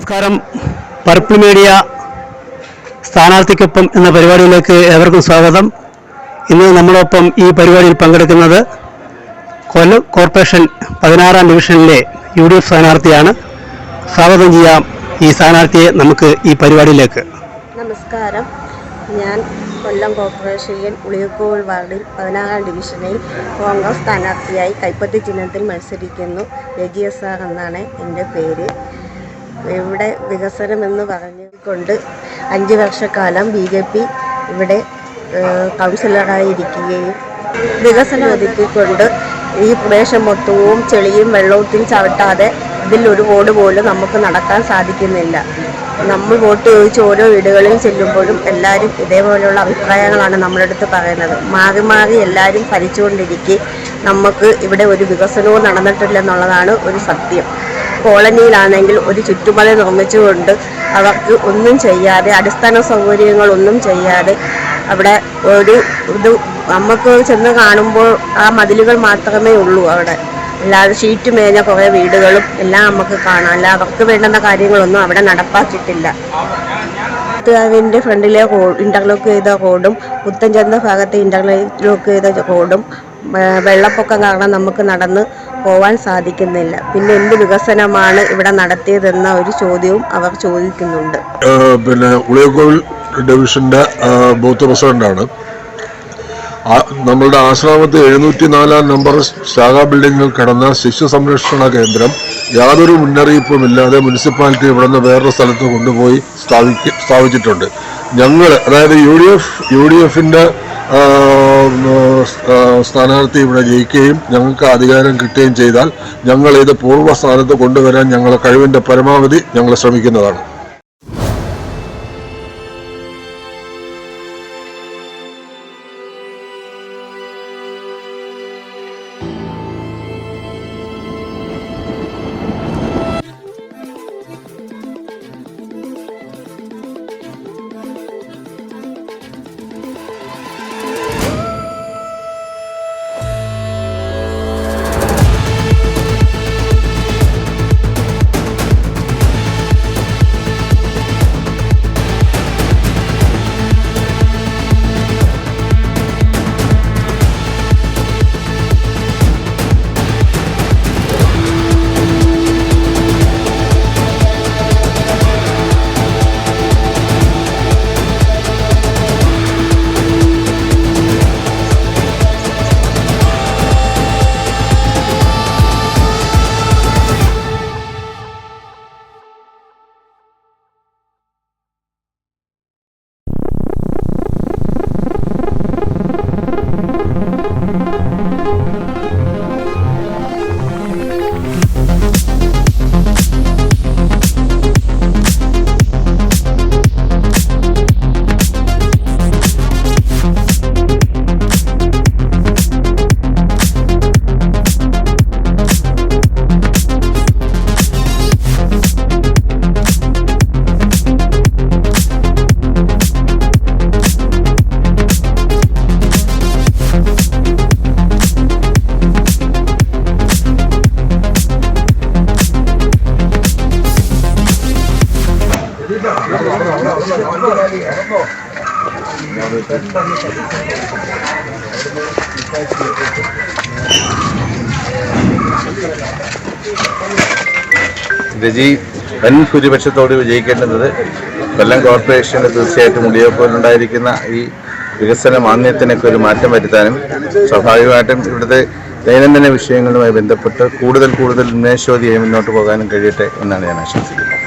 നമസ്കാരം. Purple media സ്ഥാനാർത്ഥിക്കൊപ്പം എന്ന പരിപാടിയിലേക്ക് ഏവർക്കും സ്വാഗതം. ഇന്ന് നമ്മളൊപ്പം ഈ പരിപാടിയിൽ പങ്കെടുക്കുന്നത് കൊല്ലം കോർപ്പറേഷൻ 16-ാം ഡിവിഷനിലെ UDF സ്ഥാനാർത്ഥിയാണ്. സ്വാഗതം ചെയ്യാം ഈ സ്ഥാനാർത്ഥിയെ നമുക്ക് ഈ പരിപാടിയിലേക്ക്. നമസ്കാരം. ഞാൻ കൊല്ലം കോർപ്പറേഷൻ ഉളിയക്കോട് വാർഡിൽ 16-ാം ഡിവിഷനിൽ കോൺഗ്രസ് സ്ഥാനാർത്ഥിയായി കൈപ്പത്തി ചിഹ്നത്തിൽ മത്സരിക്കുന്നു. രജിയസാർ എന്നാണ് എൻ്റെ പേര്. ഇവിടെ വികസനമെന്ന് പറഞ്ഞുകൊണ്ട് 5 വർഷക്കാലം BJP ഇവിടെ കൗൺസിലറായിരിക്കുകയും വികസനം ഒതുക്കിക്കൊണ്ട് ഈ പ്രദേശം മൊത്തവും ചെളിയും വെള്ളത്തിൽ ചവിട്ടാതെ ഇതിലൊരു റോഡ് പോലും നമുക്ക് നടക്കാൻ സാധിക്കുന്നില്ല. നമ്മൾ വോട്ട് ചോദിച്ച് ഓരോ വീടുകളിൽ ചെല്ലുമ്പോഴും എല്ലാവരും ഇതേപോലെയുള്ള അഭിപ്രായങ്ങളാണ് നമ്മുടെ അടുത്ത് പറയുന്നത്. മാറി മാറി എല്ലാവരും ഭരിച്ചുകൊണ്ടിരിക്കെ നമുക്ക് ഇവിടെ ഒരു വികസനവും നടന്നിട്ടില്ലെന്നുള്ളതാണ് ഒരു സത്യം. കോളനിയിലാണെങ്കിൽ ഒരു ചുറ്റുമല നിർമ്മിച്ചുകൊണ്ട് അവർക്ക് ഒന്നും ചെയ്യാതെ, അടിസ്ഥാന സൗകര്യങ്ങളൊന്നും ചെയ്യാതെ അവിടെ ഒരു ഇത് നമുക്ക് ചെന്ന് കാണുമ്പോൾ ആ മതിലുകൾ മാത്രമേ ഉള്ളൂ. അവിടെ അല്ലാതെ ഷീറ്റ് മേഞ്ഞ കുറേ വീടുകളും എല്ലാം നമുക്ക് കാണാം. അല്ല അവർക്ക് വേണ്ടുന്ന കാര്യങ്ങളൊന്നും അവിടെ നടപ്പാക്കിയിട്ടില്ല. ിൻ്റെ ഫ്രണ്ടിലെ ഇൻ്റർലോക്ക് ചെയ്ത റോഡും പുത്തൻചന്ത ഭാഗത്തെ ഇൻ്റർലോക്ക് ചെയ്ത റോഡും വെള്ളപ്പൊക്കം കാരണം നമുക്ക് നടന്ന് പോവാൻ സാധിക്കുന്നില്ല. പിന്നെ എന്ത് വികസനമാണ് ഇവിടെ നടത്തിയതെന്ന ഒരു ചോദ്യവും അവർ ചോദിക്കുന്നുണ്ട്. പിന്നെ ഉളിയക്കോട് ഡിവിഷന്റെ ബൂത്ത് പ്രസിഡന്റാണ്. നമ്മളുടെ ആശ്രമത്ത് 704-ാം നമ്പർ ശാഖാ ബിൽഡിങ്ങിൽ കിടന്ന ശിശു സംരക്ഷണ കേന്ദ്രം യാതൊരു മുന്നറിയിപ്പുമില്ലാതെ മുനിസിപ്പാലിറ്റി ഇവിടെ നിന്ന് വേറൊരു സ്ഥലത്ത് കൊണ്ടുപോയി സ്ഥാപിച്ചിട്ടുണ്ട്. ഞങ്ങൾ, അതായത് UDFന്റെ സ്ഥാനാർത്ഥി ഇവിടെ ജയിക്കുകയും ഞങ്ങൾക്ക് അധികാരം കിട്ടുകയും ചെയ്താൽ ഞങ്ങൾ ഇത് പൂർവ്വസ്ഥാനത്ത് കൊണ്ടുവരാൻ ഞങ്ങളുടെ കഴിവിന്റെ പരമാവധി ഞങ്ങൾ ശ്രമിക്കുന്നതാണ്. രജി വൻ ഭൂരിപക്ഷത്തോട് വിജയിക്കേണ്ടുന്നത് കൊല്ലം കോർപ്പറേഷന് തീർച്ചയായിട്ടും ഉളിയക്കോടിലുണ്ടായിരിക്കുന്ന ഈ വികസന മാന്ദ്യത്തിനൊക്കെ ഒരു മാറ്റം വരുത്താനും സ്വാഭാവികമായിട്ടും ഇവിടുത്തെ ദൈനംദിന വിഷയങ്ങളുമായി ബന്ധപ്പെട്ട് കൂടുതൽ ഉന്മേഷവതിയായി മുന്നോട്ട് പോകാനും കഴിയട്ടെ എന്നാണ് ഞാൻ ആശംസിക്കുന്നത്.